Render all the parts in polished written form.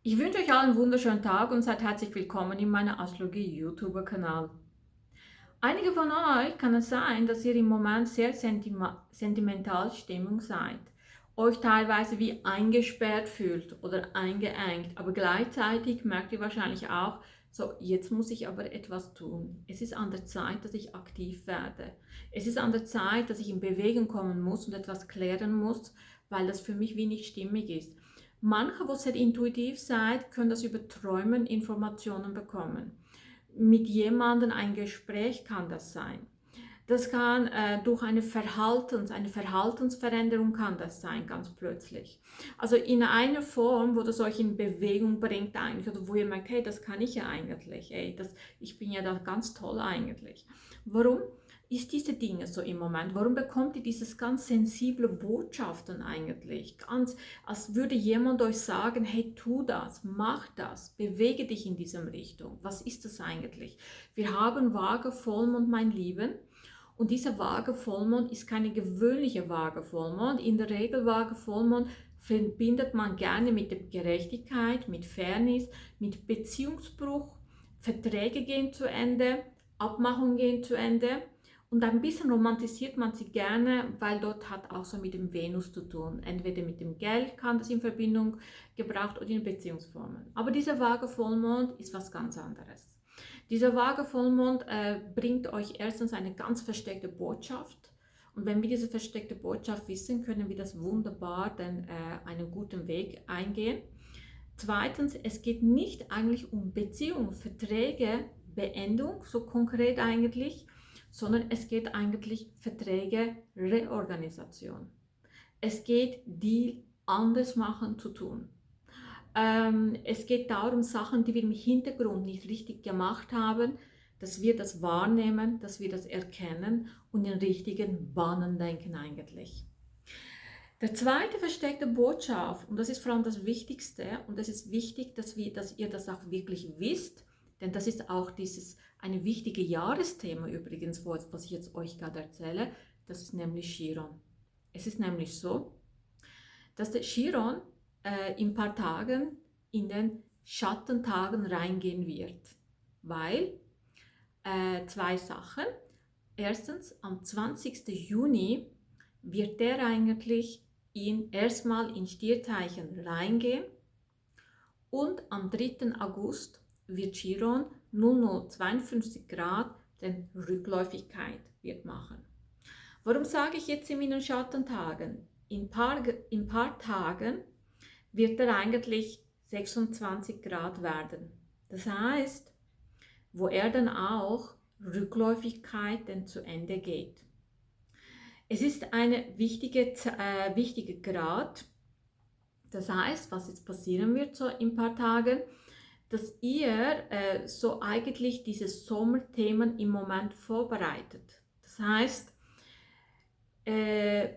Ich wünsche euch allen einen wunderschönen Tag und seid herzlich willkommen in meinem Astrologie-YouTuber-Kanal. Einige von euch kann es sein, dass ihr im Moment sehr sentimental Stimmung seid, euch teilweise wie eingesperrt fühlt oder eingeengt, aber gleichzeitig merkt ihr wahrscheinlich auch, so jetzt muss ich aber etwas tun. Es ist an der Zeit, dass ich aktiv werde. Es ist an der Zeit, dass ich in Bewegung kommen muss und etwas klären muss, weil das für mich wie nicht stimmig ist. Manche, die sehr intuitiv seid, können das über Träumen Informationen bekommen. Mit jemandem ein Gespräch kann das sein. Das kann durch eine Verhaltensveränderung kann das sein, ganz plötzlich. Also in einer Form, wo das euch in Bewegung bringt eigentlich, oder wo ihr merkt, hey, das kann ich ja eigentlich, ey, ich bin ja da ganz toll eigentlich. Warum ist diese Dinge so im Moment? Warum bekommt ihr dieses ganz sensible Botschaften eigentlich? Ganz, als würde jemand euch sagen, hey, tu das, mach das, bewege dich in diese Richtung. Was ist das eigentlich? Wir haben Waage, Vollmond, mein Lieben. Und dieser vage Vollmond ist keine gewöhnliche vage Vollmond. In der Regel vage Vollmond verbindet man gerne mit der Gerechtigkeit, mit Fairness, mit Beziehungsbruch. Verträge gehen zu Ende, Abmachungen gehen zu Ende. Und ein bisschen romantisiert man sie gerne, weil dort hat auch so mit dem Venus zu tun. Entweder mit dem Geld kann das in Verbindung gebracht oder in Beziehungsformen. Aber dieser vage Vollmond ist was ganz anderes. Dieser vage Vollmond bringt euch erstens eine ganz versteckte Botschaft. Und wenn wir diese versteckte Botschaft wissen, können wir das wunderbar dann einen guten Weg eingehen. Zweitens, es geht nicht eigentlich um Beziehung, Verträge, Beendung, so konkret eigentlich, sondern es geht eigentlich Verträge, Reorganisation. Es geht Deal anders machen zu tun. Es geht darum, Sachen, die wir im Hintergrund nicht richtig gemacht haben, dass wir das wahrnehmen, dass wir das erkennen und in richtigen Bahnen denken eigentlich. Der zweite versteckte Botschaft, und das ist vor allem das Wichtigste, und es ist wichtig, dass ihr das auch wirklich wisst, denn das ist auch eine wichtige Jahresthema übrigens, was ich jetzt euch gerade erzähle, das ist nämlich Chiron. Es ist nämlich so, dass der Chiron in ein paar Tagen in den Schattentagen reingehen wird, weil zwei Sachen. Erstens, am 20. Juni wird der eigentlich erstmal in Stierzeichen reingehen und am 3. August wird Chiron 0052 Grad den Rückläufigkeit wird machen. Warum sage ich jetzt in den Schattentagen? In ein paar Tagen wird er eigentlich 26 Grad werden. Das heißt, wo er dann auch Rückläufigkeit dann zu Ende geht. Es ist eine wichtige Grad. Das heißt, was jetzt passieren wird so in ein paar Tagen, dass ihr so eigentlich diese Sommerthemen im Moment vorbereitet. Das heißt,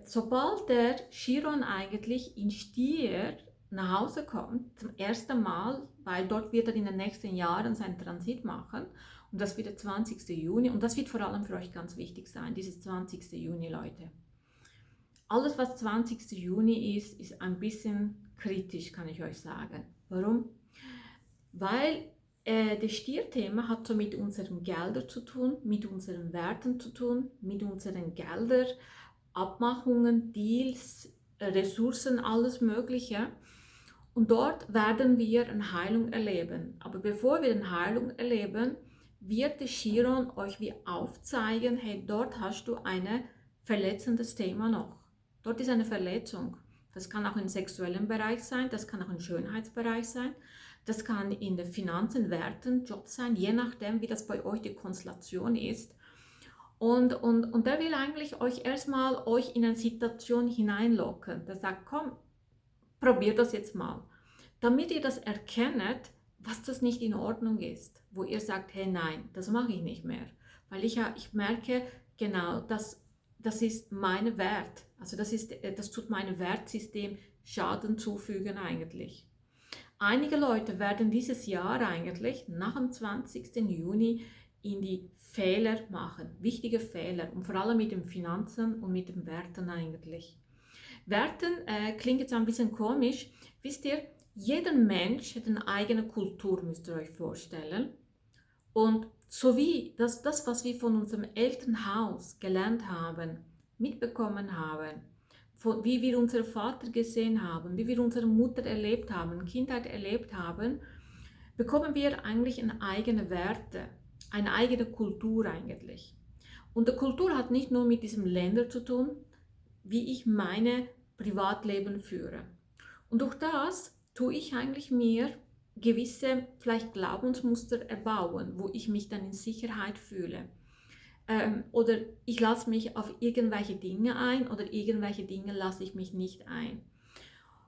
sobald der Chiron eigentlich in Stier nach Hause kommt, zum ersten Mal, weil dort wird er in den nächsten Jahren seinen Transit machen und das wird der 20. Juni und das wird vor allem für euch ganz wichtig sein, dieses 20. Juni, Leute. Alles, was 20. Juni ist, ist ein bisschen kritisch, kann ich euch sagen. Warum? Weil das Stierthema hat so mit unseren Geldern zu tun, mit unseren Werten zu tun, mit unseren Geldern, Abmachungen, Deals, Ressourcen, alles Mögliche. Und dort werden wir eine Heilung erleben. Aber bevor wir eine Heilung erleben, wird der Chiron euch wie aufzeigen, hey, dort hast du ein verletzendes Thema noch. Dort ist eine Verletzung. Das kann auch im sexuellen Bereich sein, das kann auch im Schönheitsbereich sein, das kann in den Finanzen, Werten, Job sein, je nachdem, wie das bei euch die Konstellation ist. Und der will eigentlich euch erstmal in eine Situation hineinlocken. Der sagt, komm, probiert das jetzt mal. Damit ihr das erkennt, was das nicht in Ordnung ist. Wo ihr sagt, hey nein, das mache ich nicht mehr. Weil ich merke, genau, das ist mein Wert. Also das tut meinem Wertsystem Schaden zufügen eigentlich. Einige Leute werden dieses Jahr eigentlich nach dem 20. Juni in die Fehler machen, wichtige Fehler und vor allem mit den Finanzen und mit den Werten eigentlich. Werten klingt jetzt ein bisschen komisch, wisst ihr, Jeder Mensch hat eine eigene Kultur, müsst ihr euch vorstellen. Und so wie das, was wir von unserem Elternhaus gelernt haben, mitbekommen haben, wie wir unseren Vater gesehen haben, wie wir unsere Mutter erlebt haben, Kindheit erlebt haben, bekommen wir eigentlich eine eigene Werte, eine eigene Kultur eigentlich. Und die Kultur hat nicht nur mit diesem Länder zu tun, wie ich meine Privatleben führe. Und durch das tue ich eigentlich mir gewisse vielleicht Glaubensmuster erbauen, wo ich mich dann in Sicherheit fühle. Oder ich lasse mich auf irgendwelche Dinge ein oder irgendwelche Dinge lasse ich mich nicht ein.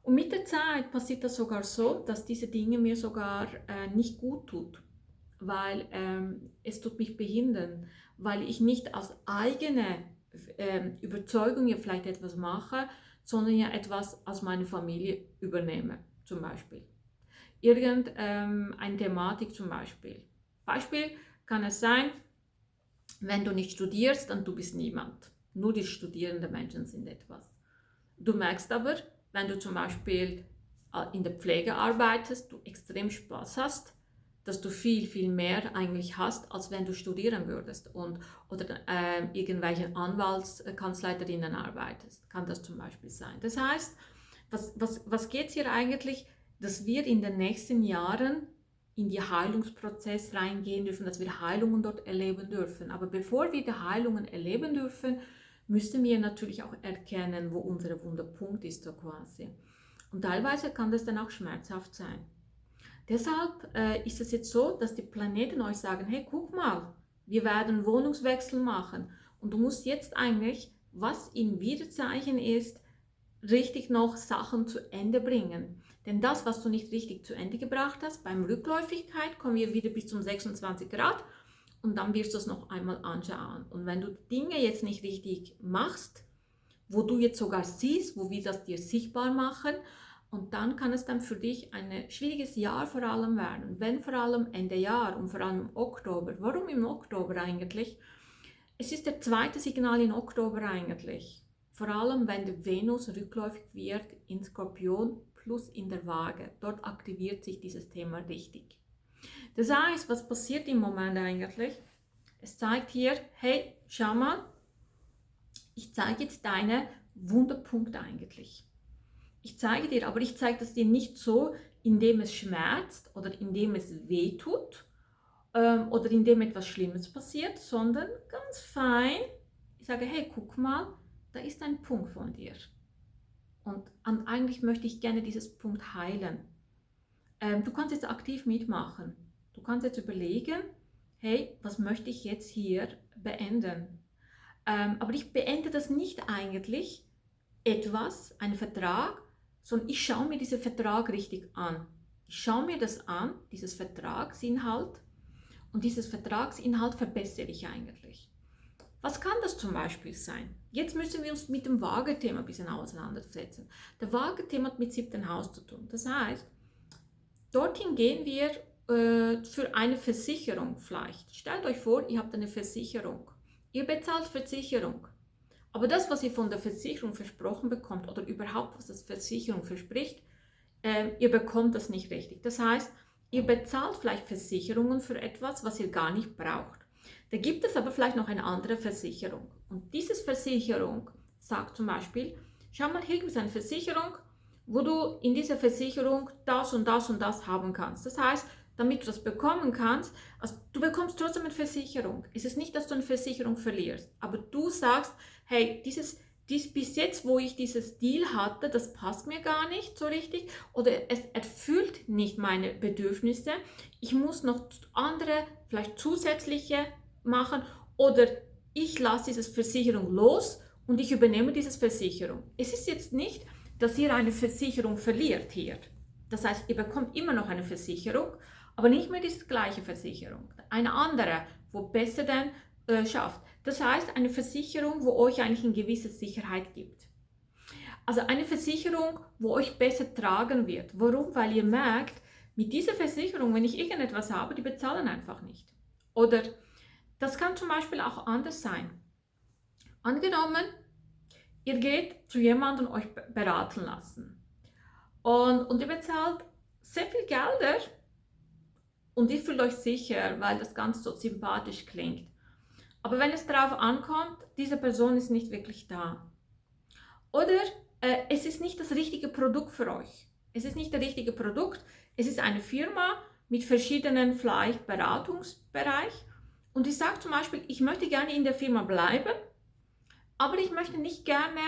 Und mit der Zeit passiert das sogar so, dass diese Dinge mir sogar nicht gut tut, weil es tut mich behindern, weil ich nicht aus eigener Überzeugung ja vielleicht etwas mache, sondern ja etwas aus meiner Familie übernehme, zum Beispiel. Irgendeine Thematik zum Beispiel. Beispiel kann es sein, wenn du nicht studierst, dann du bist niemand. Nur die studierenden Menschen sind etwas. Du merkst aber, wenn du zum Beispiel in der Pflege arbeitest, du extrem Spaß hast, dass du viel, viel mehr eigentlich hast, als wenn du studieren würdest oder irgendwelchen Anwaltskanzleiterinnen arbeitest. Kann das zum Beispiel sein. Das heißt, was geht es hier eigentlich, dass wir in den nächsten Jahren in die Heilungsprozess reingehen dürfen, dass wir Heilungen dort erleben dürfen. Aber bevor wir die Heilungen erleben dürfen, müssen wir natürlich auch erkennen, wo unser Wunderpunkt ist, so quasi. Und teilweise kann das dann auch schmerzhaft sein. Deshalb ist es jetzt so, dass die Planeten euch sagen, hey, guck mal, wir werden Wohnungswechsel machen. Und du musst jetzt eigentlich, was im Widerzeichen ist, richtig noch Sachen zu Ende bringen. Denn das, was du nicht richtig zu Ende gebracht hast, beim Rückläufigkeit kommen wir wieder bis zum 26 Grad und dann wirst du es noch einmal anschauen. Und wenn du Dinge jetzt nicht richtig machst, wo du jetzt sogar siehst, wo wir das dir sichtbar machen, und dann kann es dann für dich ein schwieriges Jahr vor allem werden. Wenn vor allem Ende Jahr und vor allem im Oktober. Warum im Oktober eigentlich? Es ist der zweite Signal im Oktober eigentlich. Vor allem, wenn die Venus rückläufig wird in Skorpion plus in der Waage. Dort aktiviert sich dieses Thema richtig. Das heißt, was passiert im Moment eigentlich? Es zeigt hier, hey, schau mal, ich zeige jetzt deine Wunderpunkte eigentlich. Ich zeige dir, aber ich zeige das dir nicht so, indem es schmerzt oder indem es weh tut oder indem etwas Schlimmes passiert, sondern ganz fein. Ich sage, hey, guck mal, da ist ein Punkt von dir. Und eigentlich möchte ich gerne dieses Punkt heilen. Du kannst jetzt aktiv mitmachen. Du kannst jetzt überlegen, hey, was möchte ich jetzt hier beenden? Aber ich beende das nicht eigentlich etwas, einen Vertrag, sondern ich schaue mir diesen Vertrag richtig an. Ich schaue mir das an, dieses Vertragsinhalt, und dieses Vertragsinhalt verbessere ich eigentlich. Was kann das zum Beispiel sein? Jetzt müssen wir uns mit dem Waage-Thema ein bisschen auseinandersetzen. Der Waage-Thema hat mit 7. Haus zu tun. Das heißt, dorthin gehen wir für eine Versicherung vielleicht. Stellt euch vor, ihr habt eine Versicherung. Ihr bezahlt Versicherung. Aber das, was ihr von der Versicherung versprochen bekommt oder überhaupt, was das Versicherung verspricht, ihr bekommt das nicht richtig. Das heißt, ihr bezahlt vielleicht Versicherungen für etwas, was ihr gar nicht braucht. Da gibt es aber vielleicht noch eine andere Versicherung. Und diese Versicherung sagt zum Beispiel, schau mal, hier gibt es eine Versicherung, wo du in dieser Versicherung das und das und das haben kannst. Das heißt, damit du das bekommen kannst, also du bekommst trotzdem eine Versicherung. Es ist nicht, dass du eine Versicherung verlierst, aber du sagst, hey, dies bis jetzt, wo ich dieses Deal hatte, das passt mir gar nicht so richtig oder es erfüllt nicht meine Bedürfnisse. Ich muss noch andere, vielleicht zusätzliche machen oder ich lasse diese Versicherung los und ich übernehme diese Versicherung. Es ist jetzt nicht, dass ihr eine Versicherung verliert hier. Das heißt, ihr bekommt immer noch eine Versicherung, aber nicht mehr diese gleiche Versicherung. Eine andere, wo besser denn schafft. Das heißt, eine Versicherung, wo euch eigentlich eine gewisse Sicherheit gibt. Also eine Versicherung, wo euch besser tragen wird. Warum? Weil ihr merkt, mit dieser Versicherung, wenn ich irgendetwas habe, die bezahlen einfach nicht. Oder das kann zum Beispiel auch anders sein. Angenommen, ihr geht zu jemandem und euch beraten lassen. Und ihr bezahlt sehr viel Gelder und ihr fühlt euch sicher, weil das Ganze so sympathisch klingt. Aber wenn es darauf ankommt, diese Person ist nicht wirklich da. Oder es ist nicht das richtige Produkt für euch. Es ist nicht das richtige Produkt. Es ist eine Firma mit verschiedenen vielleicht Beratungsbereich. Und ich sage zum Beispiel, ich möchte gerne in der Firma bleiben, aber ich möchte nicht gerne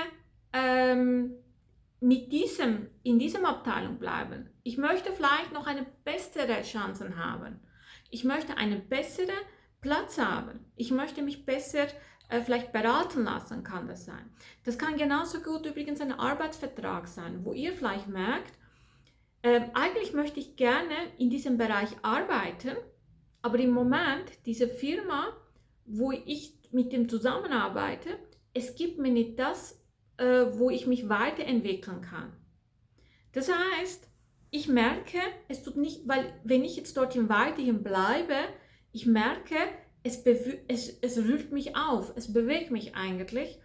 in diesem Abteilung bleiben. Ich möchte vielleicht noch eine bessere Chance haben. Ich möchte einen besseren Platz haben. Ich möchte mich besser vielleicht beraten lassen, kann das sein. Das kann genauso gut übrigens ein Arbeitsvertrag sein, wo ihr vielleicht merkt, eigentlich möchte ich gerne in diesem Bereich arbeiten, aber im Moment, diese Firma, wo ich mit dem zusammenarbeite, es gibt mir nicht das, wo ich mich weiterentwickeln kann. Das heißt, ich merke, es tut nicht, weil wenn ich jetzt dorthin weiterhin bleibe, ich merke, es rührt mich auf, es bewegt mich eigentlich.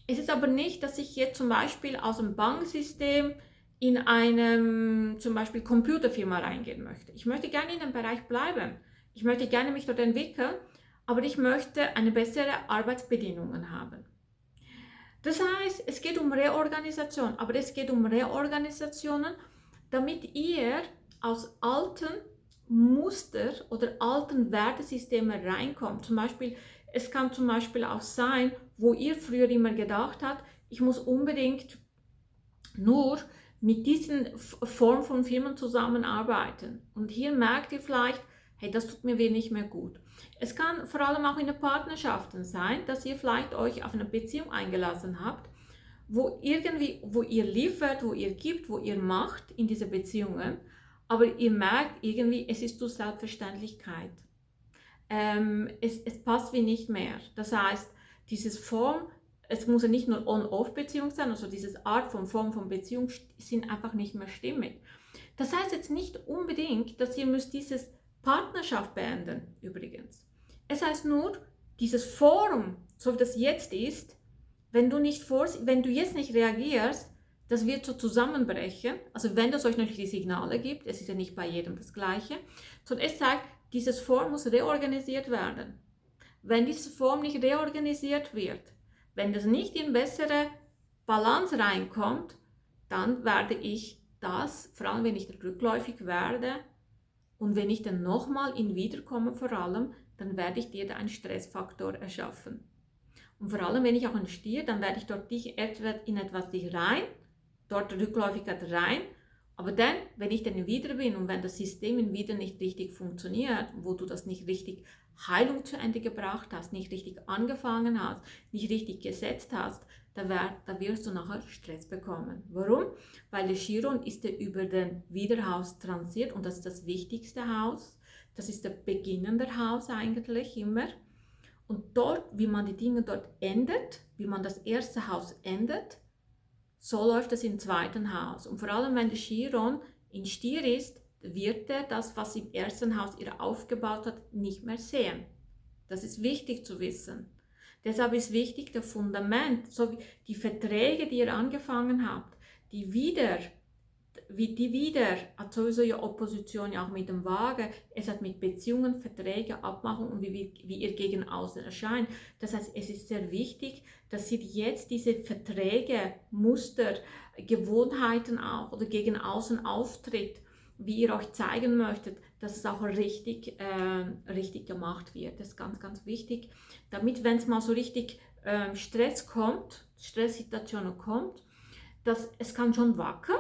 Es ist aber nicht, dass ich jetzt zum Beispiel aus dem Banksystem in einem zum Beispiel Computerfirma reingehen möchte. Ich möchte gerne in dem Bereich bleiben. Ich möchte gerne mich dort entwickeln, aber ich möchte eine bessere Arbeitsbedingungen haben. Das heißt, es geht um Reorganisation, aber es geht um Reorganisationen, damit ihr aus alten Muster oder alten Wertesystemen reinkommt. Zum Beispiel, es kann zum Beispiel auch sein, wo ihr früher immer gedacht habt, ich muss unbedingt nur mit diesen Form von Firmen zusammenarbeiten. Und hier merkt ihr vielleicht, hey, das tut mir nicht mehr gut. Es kann vor allem auch in den Partnerschaften sein, dass ihr vielleicht euch auf eine Beziehung eingelassen habt, wo ihr liefert, wo ihr gibt, wo ihr macht in diese Beziehungen, aber ihr merkt irgendwie, es ist zur Selbstverständlichkeit. Es passt wie nicht mehr. Das heißt, dieses Form, es muss ja nicht nur On-Off-Beziehung sein, also diese Art von Form von Beziehung sind einfach nicht mehr stimmig. Das heißt jetzt nicht unbedingt, dass ihr müsst dieses Partnerschaft beenden, übrigens. Es heißt nur, dieses Forum, so wie das jetzt ist, wenn du jetzt nicht reagierst, das wird so zusammenbrechen. Also wenn es euch natürlich die Signale gibt, es ist ja nicht bei jedem das Gleiche, sondern es zeigt, dieses Forum muss reorganisiert werden. Wenn diese Form nicht reorganisiert wird, wenn das nicht in bessere Balance reinkommt, dann werde ich das, vor allem wenn ich rückläufig werde und wenn ich dann nochmal wiederkomme vor allem, dann werde ich dir da einen Stressfaktor erschaffen. Und vor allem, wenn ich auch einen Stier, dann werde ich dort in etwas rein, dort Rückläufigkeit rein. Aber dann, wenn ich dann wieder bin und wenn das System wieder nicht richtig funktioniert, wo du das nicht richtig Heilung zu Ende gebracht hast, nicht richtig angefangen hast, nicht richtig gesetzt hast, da wirst du nachher Stress bekommen. Warum? Weil der Chiron ist ja über den Widerhaus transiert und das ist das wichtigste Haus. Das ist der beginnende Haus eigentlich immer. Und dort, wie man die Dinge dort ändert, wie man das erste Haus ändert, so läuft es im zweiten Haus. Und vor allem, wenn der Chiron in Stier ist, wird er das, was im ersten Haus ihr aufgebaut hat, nicht mehr sehen. Das ist wichtig zu wissen. Deshalb ist wichtig, das Fundament, so wie die Verträge, die ihr angefangen habt, die wieder hat sowieso ja Opposition ja auch mit dem Waage, es hat mit Beziehungen, Verträge, Abmachungen und wie ihr gegen außen erscheint. Das heißt, es ist sehr wichtig, dass ihr jetzt diese Verträge, Muster, Gewohnheiten auch oder gegen außen auftritt, wie ihr euch zeigen möchtet, dass es auch richtig gemacht wird. Das ist ganz, ganz wichtig, damit, wenn es mal so richtig Stresssituationen kommt, dass es kann schon wackeln,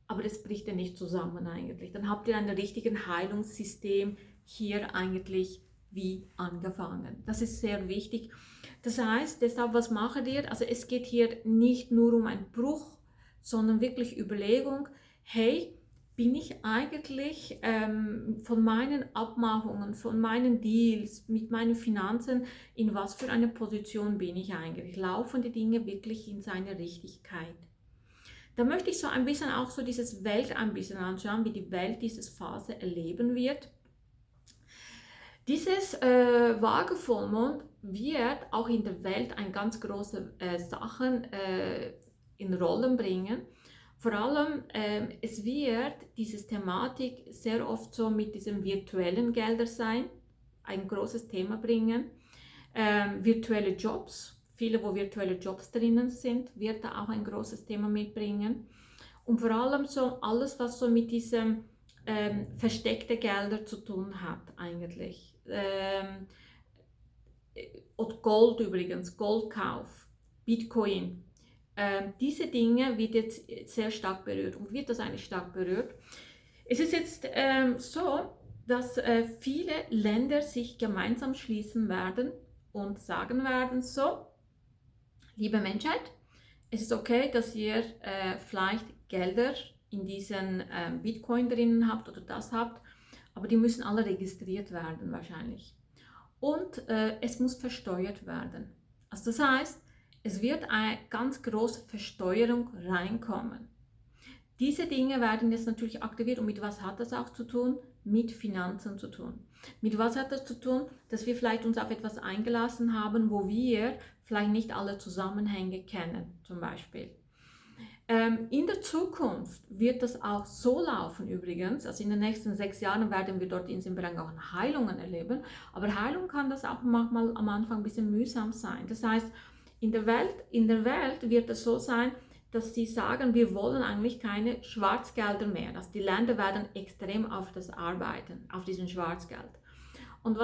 aber das bricht ja nicht zusammen eigentlich. Dann habt ihr ein richtiges Heilungssystem hier eigentlich wie angefangen. Das ist sehr wichtig. Das heißt, deshalb, was macht ihr? Also es geht hier nicht nur um einen Bruch, sondern wirklich Überlegung, hey, bin ich eigentlich von meinen Abmachungen, von meinen Deals, mit meinen Finanzen, in was für einer Position bin ich eigentlich? Laufen die Dinge wirklich in seine Richtigkeit? Da möchte ich so ein bisschen auch so dieses Welt ein bisschen anschauen, wie die Welt diese Phase erleben wird. Dieses Waage-Vollmond wird auch in der Welt eine ganz große Sachen in Rollen bringen. Vor allem, es wird diese Thematik sehr oft so mit diesem virtuellen Gelder sein, ein großes Thema bringen. Virtuelle Jobs, viele, wo virtuelle Jobs drinnen sind, wird da auch ein großes Thema mitbringen. Und vor allem so alles, was so mit diesem versteckte Gelder zu tun hat eigentlich. Und Gold übrigens, Goldkauf, Bitcoin. Diese Dinge wird jetzt sehr stark berührt. Und wird das eigentlich stark berührt? Es ist jetzt so, dass viele Länder sich gemeinsam schließen werden und sagen werden, so, liebe Menschheit, es ist okay, dass ihr vielleicht Gelder in diesen Bitcoin drinnen habt oder das habt, aber die müssen alle registriert werden wahrscheinlich. Und es muss versteuert werden. Also das heißt, es wird eine ganz große Versteuerung reinkommen. Diese Dinge werden jetzt natürlich aktiviert. Und mit was hat das auch zu tun? Mit Finanzen zu tun. Mit was hat das zu tun? Dass wir vielleicht uns auf etwas eingelassen haben, wo wir vielleicht nicht alle Zusammenhänge kennen, zum Beispiel. In der Zukunft wird das auch so laufen übrigens, also in den nächsten 6 Jahren werden wir dort in diesem Bereich auch Heilungen erleben, aber Heilung kann das auch manchmal am Anfang ein bisschen mühsam sein. Das heißt, in der Welt wird es so sein, dass sie sagen, wir wollen eigentlich keine Schwarzgelder mehr. Also die Länder werden extrem auf das arbeiten, auf diesen Schwarzgeld. Und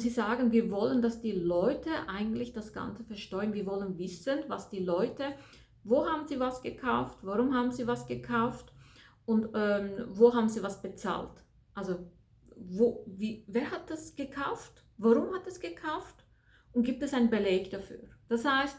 sie sagen, wir wollen, dass die Leute eigentlich das Ganze versteuern. Wir wollen wissen, was die Leute, wo haben sie was gekauft, warum haben sie was gekauft und wo haben sie was bezahlt. Also wer hat das gekauft, warum hat es gekauft und gibt es einen Beleg dafür. Das heißt,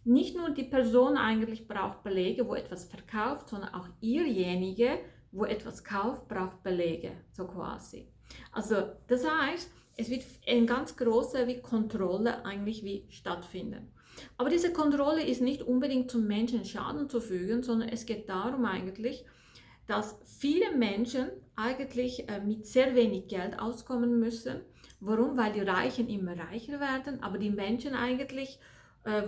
nicht nur die Person eigentlich braucht Belege, wo etwas verkauft, sondern auch ihrjenige, wo etwas kauft, braucht Belege, so quasi. Also das heißt, es wird eine ganz große Kontrolle eigentlich stattfinden. Aber diese Kontrolle ist nicht unbedingt zum Menschen Schaden zu fügen, sondern es geht darum eigentlich, dass viele Menschen eigentlich mit sehr wenig Geld auskommen müssen. Warum? Weil die Reichen immer reicher werden, aber die Menschen eigentlich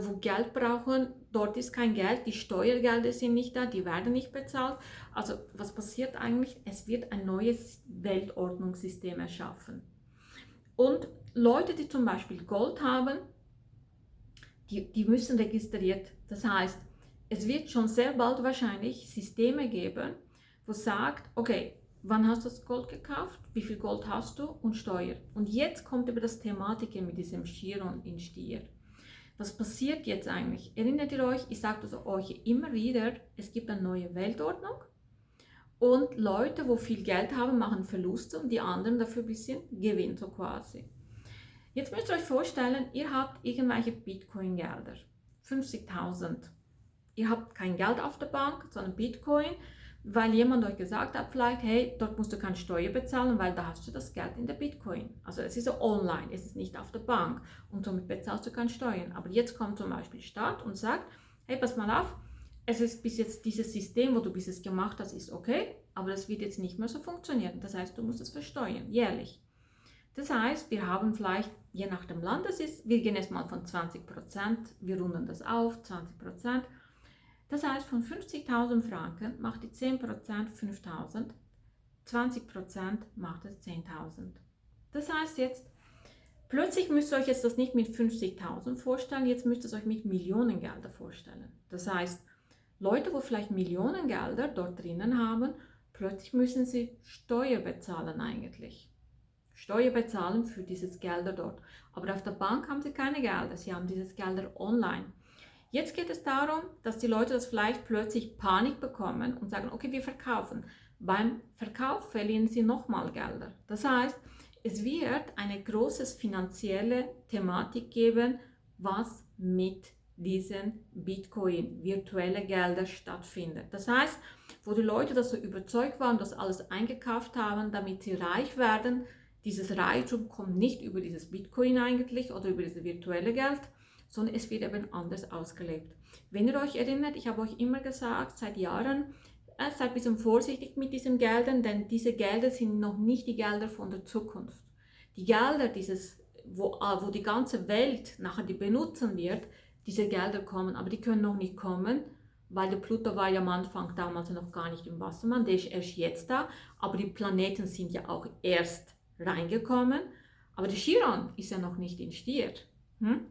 wo Geld brauchen, dort ist kein Geld, die Steuergelder sind nicht da, die werden nicht bezahlt. Also was passiert eigentlich? Es wird ein neues Weltordnungssystem erschaffen. Und Leute, die zum Beispiel Gold haben, die müssen registriert. Das heißt, es wird schon sehr bald wahrscheinlich Systeme geben, wo sagt, okay, wann hast du das Gold gekauft, wie viel Gold hast du und Steuer. Und jetzt kommt über das Thematik mit diesem Chiron in Stier. Was passiert jetzt eigentlich? Erinnert ihr euch, ich sage das euch immer wieder, es gibt eine neue Weltordnung und Leute, wo viel Geld haben, machen Verluste und die anderen dafür ein bisschen Gewinn, so quasi. Jetzt müsst ihr euch vorstellen, ihr habt irgendwelche Bitcoin-Gelder, 50.000. Ihr habt kein Geld auf der Bank, sondern Bitcoin, weil jemand euch gesagt hat, vielleicht, hey, dort musst du keine Steuer bezahlen, weil da hast du das Geld in der Bitcoin. Also es ist so online, es ist nicht auf der Bank und somit bezahlst du keine Steuern. Aber jetzt kommt zum Beispiel Staat und sagt, hey, pass mal auf, es ist bis jetzt dieses System, wo du bis jetzt gemacht hast, ist okay, aber das wird jetzt nicht mehr so funktionieren. Das heißt, du musst es versteuern, jährlich. Das heißt, wir haben vielleicht, je nach dem Land es ist, wir gehen jetzt mal von 20%, wir runden das auf, 20%. Das heißt, von 50.000 Franken macht die 10% 5.000, 20% macht es 10.000. Das heißt jetzt, plötzlich müsst ihr euch jetzt das nicht mit 50.000 vorstellen, jetzt müsst ihr es euch mit Millionengelder vorstellen. Das heißt, Leute, wo vielleicht Millionengelder dort drinnen haben, plötzlich müssen sie Steuer bezahlen eigentlich. Steuer bezahlen für dieses Gelder dort. Aber auf der Bank haben sie keine Gelder, sie haben dieses Gelder online. Jetzt geht es darum, dass die Leute das vielleicht plötzlich Panik bekommen und sagen, okay, wir verkaufen. Beim Verkauf verlieren sie nochmal Gelder. Das heißt, es wird eine große finanzielle Thematik geben, was mit diesen Bitcoin, virtuelle Gelder stattfindet. Das heißt, wo die Leute das so überzeugt waren, das alles eingekauft haben, damit sie reich werden, dieses Reichtum kommt nicht über dieses Bitcoin eigentlich oder über dieses virtuelle Geld, sondern es wird eben anders ausgelebt. Wenn ihr euch erinnert, ich habe euch immer gesagt, seit Jahren, seid ein bisschen vorsichtig mit diesen Geldern, denn diese Gelder sind noch nicht die Gelder von der Zukunft. Die Gelder, wo die ganze Welt nachher die benutzen wird, diese Gelder kommen, aber die können noch nicht kommen, weil der Pluto war ja am Anfang damals noch gar nicht im Wassermann, der ist erst jetzt da, aber die Planeten sind ja auch erst reingekommen, aber der Chiron ist ja noch nicht in Stier.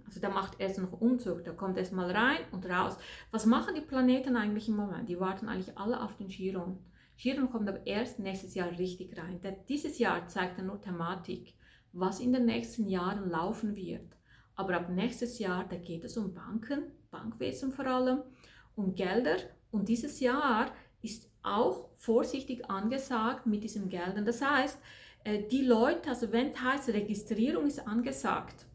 Also der macht erst noch Umzug, der kommt erst mal rein und raus. Was machen die Planeten eigentlich im Moment? Die warten eigentlich alle auf den Chiron. Chiron kommt aber erst nächstes Jahr richtig rein. Denn dieses Jahr zeigt ja nur Thematik, was in den nächsten Jahren laufen wird. Aber ab nächstes Jahr, da geht es um Banken, Bankwesen vor allem, um Gelder. Und dieses Jahr ist auch vorsichtig angesagt mit diesen Geldern. Das heißt, die Leute, also wenn es heißt, Registrierung ist angesagt,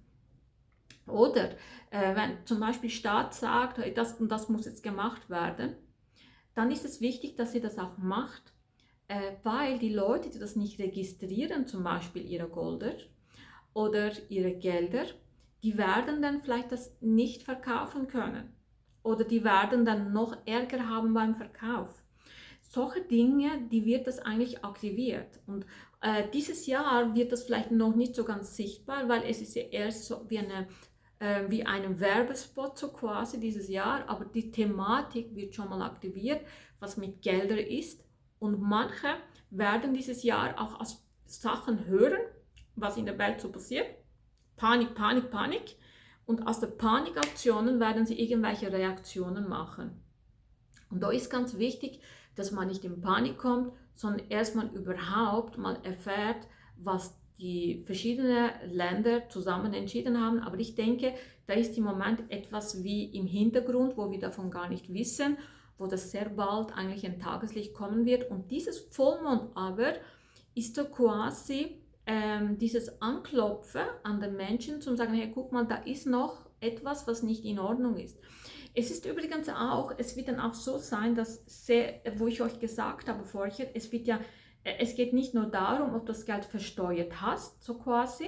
oder wenn zum Beispiel Staat sagt, das und das muss jetzt gemacht werden, dann ist es wichtig, dass ihr das auch macht, weil die Leute, die das nicht registrieren, zum Beispiel ihre Golder oder ihre Gelder, die werden dann vielleicht das nicht verkaufen können oder die werden dann noch Ärger haben beim Verkauf. Solche Dinge, die wird das eigentlich aktiviert und dieses Jahr wird das vielleicht noch nicht so ganz sichtbar, weil es ist ja erst so wie einen Werbespot so quasi dieses Jahr, aber die Thematik wird schon mal aktiviert, was mit Geldern ist und manche werden dieses Jahr auch aus Sachen hören, was in der Welt so passiert, Panik, Panik, Panik und aus den Panikaktionen werden sie irgendwelche Reaktionen machen. Und da ist ganz wichtig, dass man nicht in Panik kommt, sondern erstmal überhaupt mal erfährt, was die verschiedenen Länder zusammen entschieden haben. Aber ich denke, da ist im Moment etwas wie im Hintergrund, wo wir davon gar nicht wissen, wo das sehr bald eigentlich in Tageslicht kommen wird. Und dieses Vollmond aber ist so quasi dieses Anklopfen an den Menschen, zum sagen, hey, guck mal, da ist noch etwas, was nicht in Ordnung ist. Es ist übrigens auch, es wird dann auch so sein, dass, wo ich euch gesagt habe vorher, es geht nicht nur darum, ob du das Geld versteuert hast, so quasi,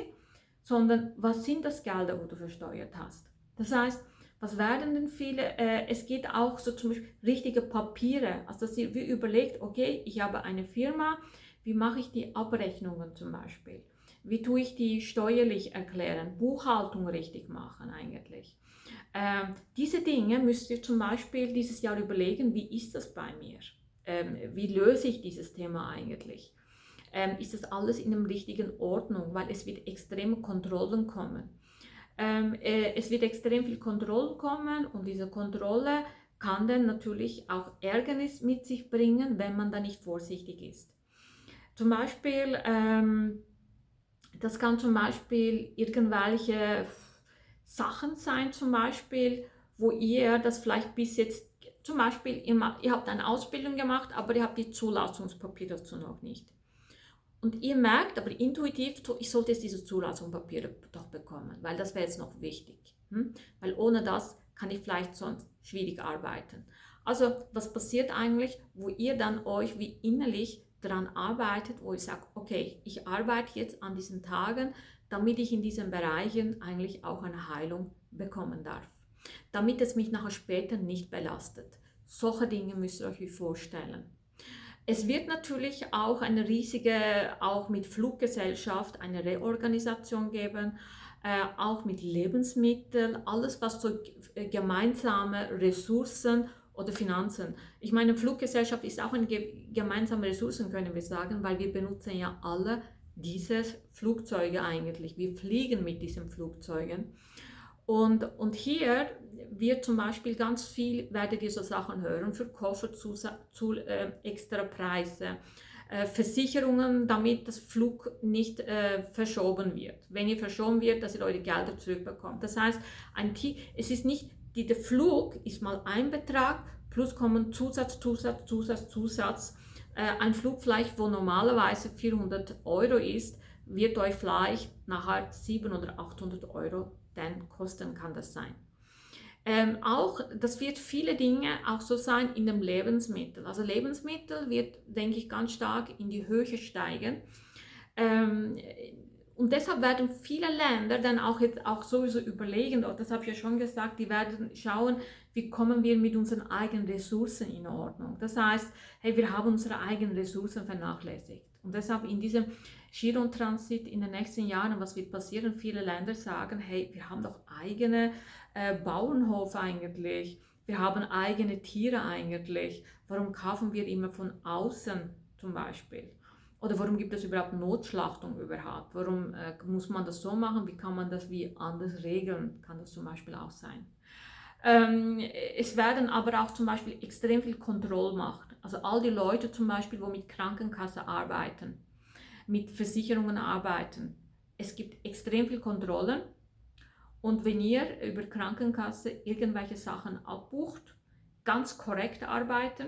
sondern was sind das Gelder, wo du versteuert hast. Das heißt, was werden denn viele, es geht auch so zum Beispiel richtige Papiere, also dass ihr wie überlegt, okay, ich habe eine Firma, wie mache ich die Abrechnungen zum Beispiel? Wie tue ich die steuerlich erklären, Buchhaltung richtig machen eigentlich? Diese Dinge müsst ihr zum Beispiel dieses Jahr überlegen, wie ist das bei mir? Wie löse ich dieses Thema eigentlich? Ist das alles in der richtigen Ordnung? Weil es wird extreme Kontrollen kommen. Es wird extrem viel Kontrollen kommen und diese Kontrolle kann dann natürlich auch Ärgernis mit sich bringen, wenn man da nicht vorsichtig ist. Zum Beispiel, das kann zum Beispiel irgendwelche Sachen sein, zum Beispiel, wo ihr das vielleicht bis jetzt, zum Beispiel, ihr habt eine Ausbildung gemacht, aber ihr habt die Zulassungspapiere dazu noch nicht. Und ihr merkt aber intuitiv, ich sollte jetzt diese Zulassungspapiere doch bekommen, weil das wäre jetzt noch wichtig. Weil ohne das kann ich vielleicht sonst schwierig arbeiten. Also was passiert eigentlich, wo ihr dann euch wie innerlich daran arbeitet, wo ihr sagt, okay, ich arbeite jetzt an diesen Tagen, damit ich in diesen Bereichen eigentlich auch eine Heilung bekommen darf. Damit es mich nachher später nicht belastet. Solche Dinge müsst ihr euch vorstellen. Es wird natürlich auch eine riesige, auch mit Fluggesellschaft, eine Reorganisation geben, auch mit Lebensmitteln, alles was so gemeinsame Ressourcen oder Finanzen. Ich meine, Fluggesellschaft ist auch eine gemeinsame Ressourcen, können wir sagen, weil wir benutzen ja alle diese Flugzeuge eigentlich. Wir fliegen mit diesen Flugzeugen. Und hier wird zum Beispiel ganz viel, werdet ihr so Sachen hören, für Koffer extra Preise, Versicherungen, damit das Flug nicht verschoben wird. Wenn ihr verschoben wird, dass ihr eure Gelder zurückbekommt. Das heißt, es ist nicht, der Flug ist mal ein Betrag, plus kommen Zusatz. Ein Flug vielleicht, wo normalerweise 400 Euro ist, wird euch vielleicht nachher 700 oder 800 Euro dann kosten kann das sein. Auch, das wird viele Dinge auch so sein in dem Lebensmittel. Also Lebensmittel wird, denke ich, ganz stark in die Höhe steigen. Und deshalb werden viele Länder dann auch jetzt auch sowieso überlegen, das habe ich ja schon gesagt, die werden schauen, wie kommen wir mit unseren eigenen Ressourcen in Ordnung. Das heißt, hey, wir haben unsere eigenen Ressourcen vernachlässigt. Und deshalb in diesem Chiron-Transit in den nächsten Jahren, was wird passieren? Viele Länder sagen, hey, wir haben doch eigene Bauernhof eigentlich. Wir haben eigene Tiere eigentlich. Warum kaufen wir immer von außen zum Beispiel? Oder warum gibt es überhaupt Notschlachtung überhaupt? Warum muss man das so machen? Wie kann man das wie anders regeln? Kann das zum Beispiel auch sein. Es werden aber auch zum Beispiel extrem viel Kontrollmacht. Also all die Leute zum Beispiel, die mit Krankenkasse arbeiten, mit Versicherungen arbeiten. Es gibt extrem viel Kontrollen. Und wenn ihr über Krankenkasse irgendwelche Sachen abbucht, ganz korrekt arbeiten,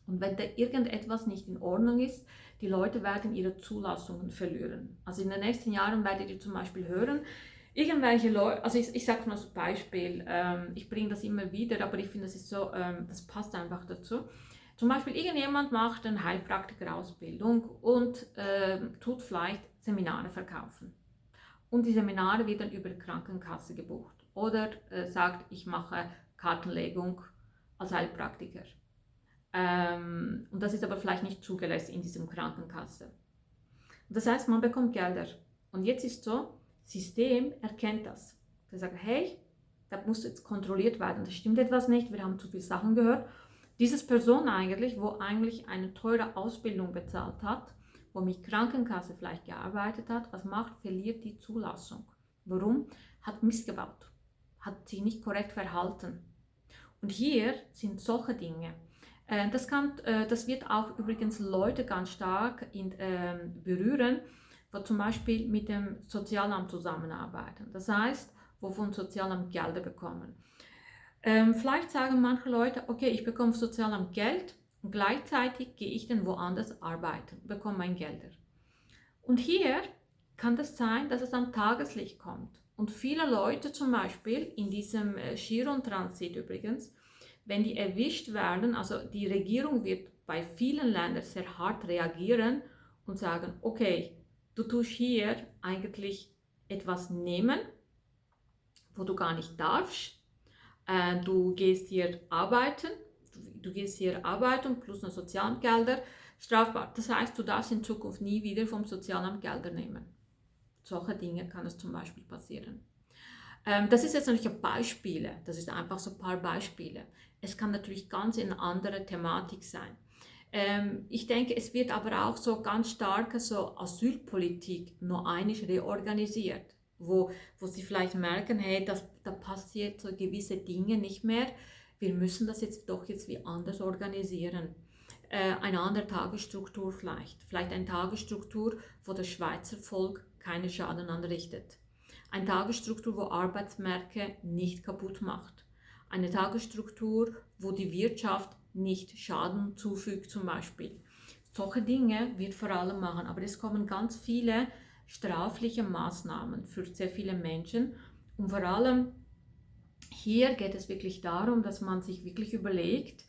und wenn da irgendetwas nicht in Ordnung ist, die Leute werden ihre Zulassungen verlieren. Also in den nächsten Jahren werdet ihr zum Beispiel hören, irgendwelche Leute, also ich sage mal so ein Beispiel, ich bringe das immer wieder, aber ich finde, das ist so, das passt einfach dazu. Zum Beispiel irgendjemand macht eine Heilpraktikerausbildung und tut vielleicht Seminare verkaufen. Und die Seminare werden dann über die Krankenkasse gebucht. Oder sagt, ich mache Kartenlegung als Heilpraktiker. Und das ist aber vielleicht nicht zugelassen in diesem Krankenkasse. Das heißt, man bekommt Gelder. Und jetzt ist so, das System erkennt das. Der sagt, hey, da muss jetzt kontrolliert werden, da stimmt etwas nicht, wir haben zu viele Sachen gehört. Diese Person eigentlich, wo eigentlich eine teure Ausbildung bezahlt hat, wo mit Krankenkasse vielleicht gearbeitet hat, was macht, verliert die Zulassung. Warum? Hat Mist gebaut, hat sich nicht korrekt verhalten. Und hier sind solche Dinge. Das wird auch übrigens Leute ganz stark berühren, die zum Beispiel mit dem Sozialamt zusammenarbeiten. Das heißt, wo vom Sozialamt Gelder bekommen. Vielleicht sagen manche Leute, okay, ich bekomme vom Sozialamt Geld und gleichzeitig gehe ich dann woanders arbeiten, bekomme mein Gelder. Und hier kann das sein, dass es am Tageslicht kommt. Und viele Leute zum Beispiel in diesem Chiron-Transit übrigens, wenn die erwischt werden, also die Regierung wird bei vielen Ländern sehr hart reagieren und sagen, okay, du tust hier eigentlich etwas nehmen, wo du gar nicht darfst. Du gehst hier arbeiten, plus noch Sozialgelder, strafbar. Das heißt, du darfst in Zukunft nie wieder vom Sozialamt Gelder nehmen. Solche Dinge kann es zum Beispiel passieren. Das ist jetzt natürlich Beispiele, das ist einfach so ein paar Beispiele. Es kann natürlich ganz eine andere Thematik sein. Ich denke, es wird aber auch so ganz starke so Asylpolitik noch einmal reorganisiert, wo sie vielleicht merken, hey, da passiert so gewisse Dinge nicht mehr, wir müssen das jetzt doch jetzt wie anders organisieren. Eine andere Tagesstruktur vielleicht eine Tagesstruktur, wo das Schweizer Volk keine Schaden anrichtet. Eine Tagesstruktur, wo Arbeitsmärkte nicht kaputt macht. Eine Tagesstruktur, wo die Wirtschaft nicht Schaden zufügt zum Beispiel. Solche Dinge wird vor allem machen, aber es kommen ganz viele strafliche Maßnahmen für sehr viele Menschen und vor allem hier geht es wirklich darum, dass man sich wirklich überlegt,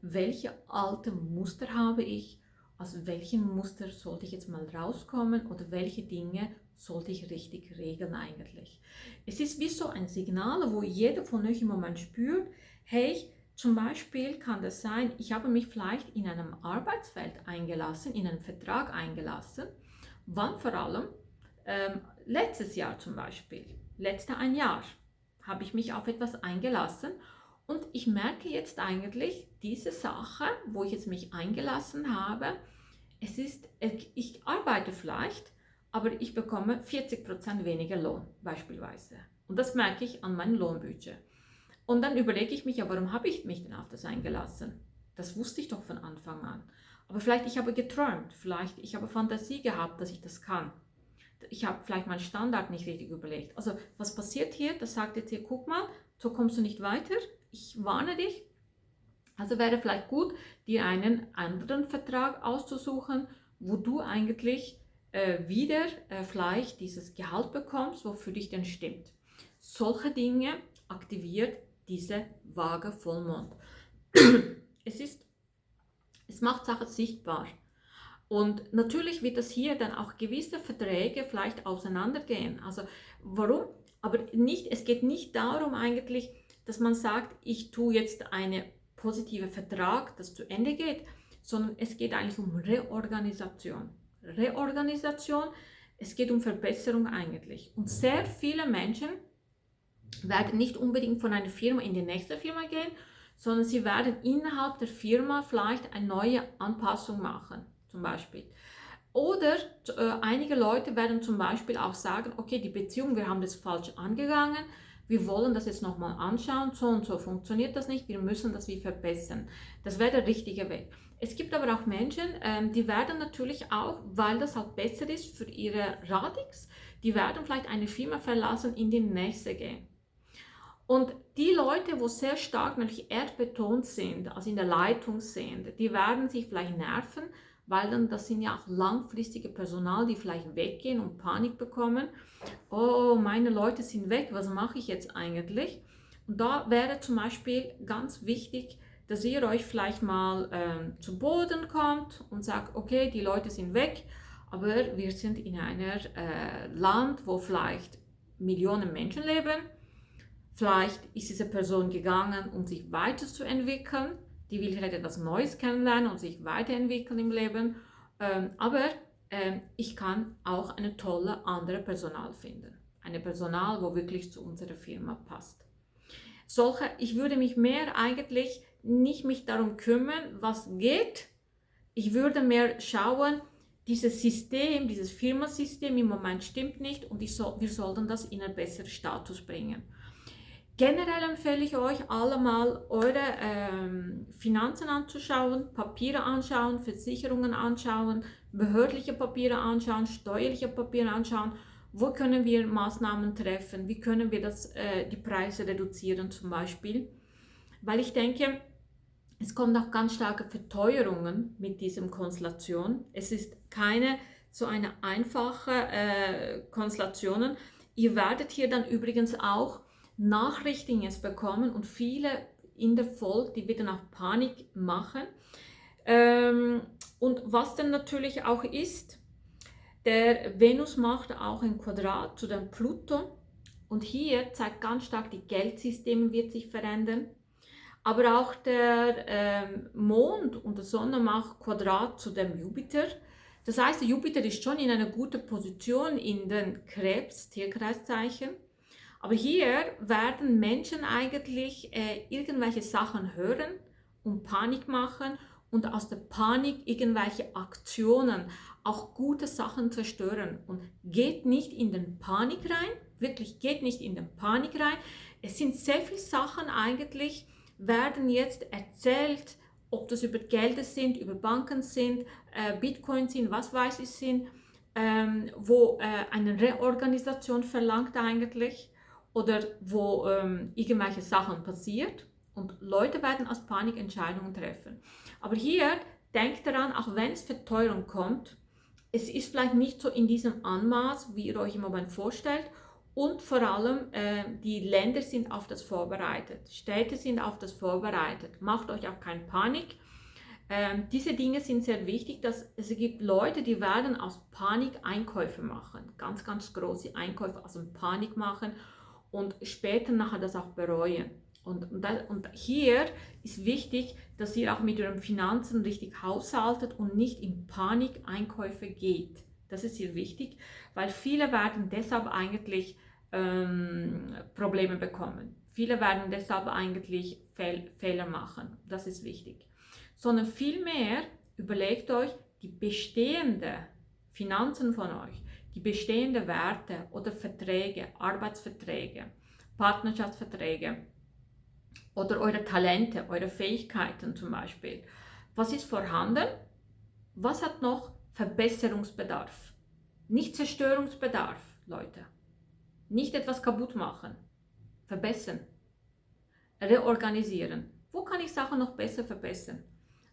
welche alten Muster habe ich, aus welchen Muster sollte ich jetzt mal rauskommen oder welche Dinge sollte ich richtig regeln eigentlich. Es ist wie so ein Signal, wo jeder von euch im Moment spürt, hey, zum Beispiel kann das sein, ich habe mich vielleicht in einem Arbeitsfeld eingelassen, in einen Vertrag eingelassen, wann vor allem, letztes Jahr zum Beispiel, ein Jahr, habe ich mich auf etwas eingelassen und ich merke jetzt eigentlich, diese Sache, wo ich jetzt mich eingelassen habe, ich arbeite vielleicht, aber ich bekomme 40% weniger Lohn beispielsweise. Und das merke ich an meinem Lohnbudget. Und dann überlege ich mich, ja, warum habe ich mich denn auf das eingelassen? Das wusste ich doch von Anfang an. Aber vielleicht ich habe geträumt, vielleicht ich habe Fantasie gehabt, dass ich das kann. Ich habe vielleicht meinen Standard nicht richtig überlegt. Also was passiert hier? Das sagt jetzt hier, guck mal, so kommst du nicht weiter. Ich warne dich. Also wäre vielleicht gut, dir einen anderen Vertrag auszusuchen, wo du eigentlich wieder vielleicht dieses Gehalt bekommst, wo für dich denn stimmt. Solche Dinge aktiviert diese vage Vollmond. Es macht Sachen sichtbar. Und natürlich wird das hier dann auch gewisse Verträge vielleicht auseinandergehen. Also warum? Aber nicht, es geht nicht darum eigentlich, dass man sagt, ich tue jetzt einen positiven Vertrag, das zu Ende geht, sondern es geht eigentlich um Reorganisation. Es geht um Verbesserung eigentlich. Und sehr viele Menschen werden nicht unbedingt von einer Firma in die nächste Firma gehen, sondern sie werden innerhalb der Firma vielleicht eine neue Anpassung machen, zum Beispiel. Oder einige Leute werden zum Beispiel auch sagen, okay, die Beziehung, wir haben das falsch angegangen, wir wollen das jetzt nochmal anschauen, so und so funktioniert das nicht, wir müssen das wie verbessern. Das wäre der richtige Weg. Es gibt aber auch Menschen, die werden natürlich auch, weil das halt besser ist für ihre Radix, die werden vielleicht eine Firma verlassen, in die nächste gehen. Und die Leute, wo sehr stark nämlich erdbetont sind, also in der Leitung sind, die werden sich vielleicht nerven, weil dann das sind ja auch langfristige Personal, die vielleicht weggehen und Panik bekommen. Oh, meine Leute sind weg, was mache ich jetzt eigentlich? Und da wäre zum Beispiel ganz wichtig, dass ihr euch vielleicht mal zu Boden kommt und sagt, okay, die Leute sind weg, aber wir sind in einem Land, wo vielleicht Millionen Menschen leben. Vielleicht ist diese Person gegangen, um sich weiterzuentwickeln. Die will vielleicht etwas Neues kennenlernen und sich weiterentwickeln im Leben. Aber ich kann auch eine tolle andere Personal finden. Eine Personal, wo wirklich zu unserer Firma passt. Ich würde mich mehr eigentlich nicht mich darum kümmern, was geht. Ich würde mehr schauen, dieses System, dieses Firmasystem im Moment stimmt nicht und wir sollten das in einen besseren Status bringen. Generell empfehle ich euch alle mal eure Finanzen anzuschauen, Papiere anschauen, Versicherungen anschauen, behördliche Papiere anschauen, steuerliche Papiere anschauen. Wo können wir Maßnahmen treffen? Wie können wir die Preise reduzieren zum Beispiel? Weil ich denke, es kommt auch ganz starke Verteuerungen mit dieser Konstellation. Es ist keine so eine einfache Konstellation. Ihr werdet hier dann übrigens auch Nachrichten jetzt bekommen und viele in der Folge, die wieder nach Panik machen. Und was dann natürlich auch ist, der Venus macht auch ein Quadrat zu dem Pluto und hier zeigt ganz stark, die Geldsysteme wird sich verändern. Aber auch der Mond und die Sonne macht Quadrat zu dem Jupiter. Das heißt, der Jupiter ist schon in einer guten Position in den Krebs, Tierkreiszeichen. Aber hier werden Menschen eigentlich irgendwelche Sachen hören und Panik machen und aus der Panik irgendwelche Aktionen, auch gute Sachen zerstören. Und geht nicht in den Panik rein, wirklich geht nicht in den Panik rein. Es sind sehr viele Sachen eigentlich, werden jetzt erzählt, ob das über Gelder sind, über Banken sind, Bitcoin sind, was weiß ich sind, wo eine Reorganisation verlangt eigentlich. Oder wo irgendwelche Sachen passiert und Leute werden aus Panik Entscheidungen treffen. Aber hier denkt daran, auch wenn es Verteuerung kommt, es ist vielleicht nicht so in diesem Anmaß, wie ihr euch im Moment vorstellt und vor allem die Länder sind auf das vorbereitet, Städte sind auf das vorbereitet. Macht euch auch keine Panik. Diese Dinge sind sehr wichtig, dass es gibt Leute, die werden aus Panik Einkäufe machen, ganz, ganz große Einkäufe aus Panik machen und später nachher das auch bereuen. Und hier ist wichtig, dass ihr auch mit euren Finanzen richtig haushaltet und nicht in Panik-Einkäufe geht. Das ist hier wichtig, weil viele werden deshalb eigentlich Probleme bekommen. Viele werden deshalb eigentlich Fehler machen. Das ist wichtig. Sondern vielmehr überlegt euch die bestehenden Finanzen von euch, die bestehenden Werte oder Verträge, Arbeitsverträge, Partnerschaftsverträge oder eure Talente, eure Fähigkeiten zum Beispiel. Was ist vorhanden? Was hat noch Verbesserungsbedarf? Nicht Zerstörungsbedarf, Leute. Nicht etwas kaputt machen. Verbessern. Reorganisieren. Wo kann ich Sachen noch besser verbessern?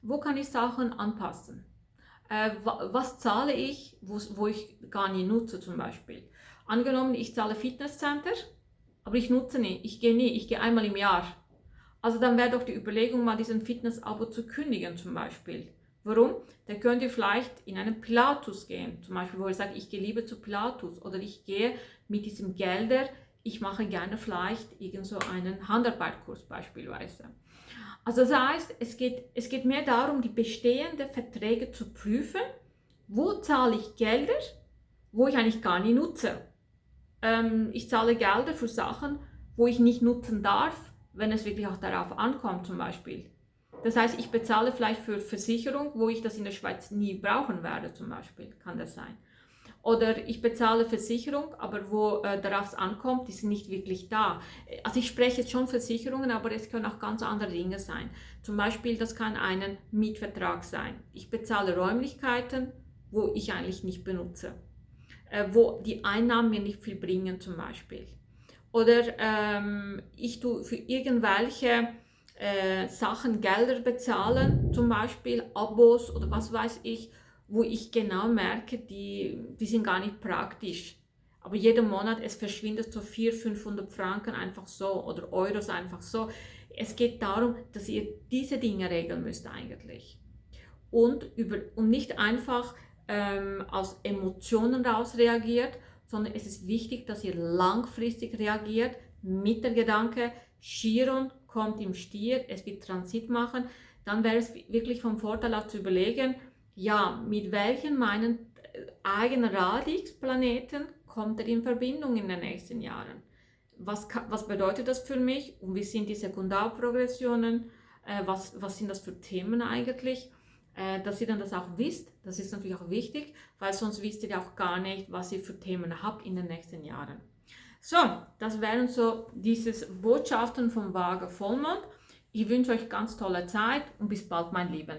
Wo kann ich Sachen anpassen? Was zahle ich, wo ich gar nicht nutze zum Beispiel? Angenommen, ich zahle Fitnesscenter, aber ich nutze nicht, ich gehe einmal im Jahr. Also dann wäre doch die Überlegung, mal diesen Fitness-Abo zu kündigen zum Beispiel. Warum? Da könnt ihr vielleicht in einen Pilatus gehen, zum Beispiel, wo ihr sagt, ich gehe lieber zu Pilatus oder ich gehe mit diesem Gelder, ich mache gerne vielleicht irgend so einen Handarbeitkurs beispielsweise. Also das heißt, es geht mehr darum, die bestehenden Verträge zu prüfen, wo zahle ich Gelder, wo ich eigentlich gar nicht nutze. Ich zahle Gelder für Sachen, wo ich nicht nutzen darf, wenn es wirklich auch darauf ankommt zum Beispiel. Das heißt, ich bezahle vielleicht für Versicherung, wo ich das in der Schweiz nie brauchen werde zum Beispiel, kann das sein. Oder ich bezahle Versicherung, aber wo darauf es ankommt, die sind nicht wirklich da. Also ich spreche jetzt schon Versicherungen, aber es können auch ganz andere Dinge sein. Zum Beispiel, das kann ein Mietvertrag sein. Ich bezahle Räumlichkeiten, wo ich eigentlich nicht benutze, wo die Einnahmen mir nicht viel bringen zum Beispiel. Oder ich tue für irgendwelche Sachen Gelder bezahlen, zum Beispiel Abos oder was weiß ich, wo ich genau merke, die sind gar nicht praktisch. Aber jeden Monat, es verschwindet so 400-500 Franken einfach so oder Euros einfach so. Es geht darum, dass ihr diese Dinge regeln müsst eigentlich. Und nicht einfach aus Emotionen raus reagiert, sondern es ist wichtig, dass ihr langfristig reagiert mit der Gedanke, Chiron kommt im Stier, es wird Transit machen, dann wäre es wirklich vom Vorteil auch zu überlegen, ja, mit welchen meinen eigenen Radix-Planeten kommt er in Verbindung in den nächsten Jahren? Was bedeutet das für mich und wie sind die Sekundarprogressionen? Was sind das für Themen eigentlich? Dass ihr dann das auch wisst, das ist natürlich auch wichtig, weil sonst wisst ihr ja auch gar nicht, was ihr für Themen habt in den nächsten Jahren. So, das wären so diese Botschaften vom Waage Vollmond. Ich wünsche euch ganz tolle Zeit und bis bald, mein Lieben.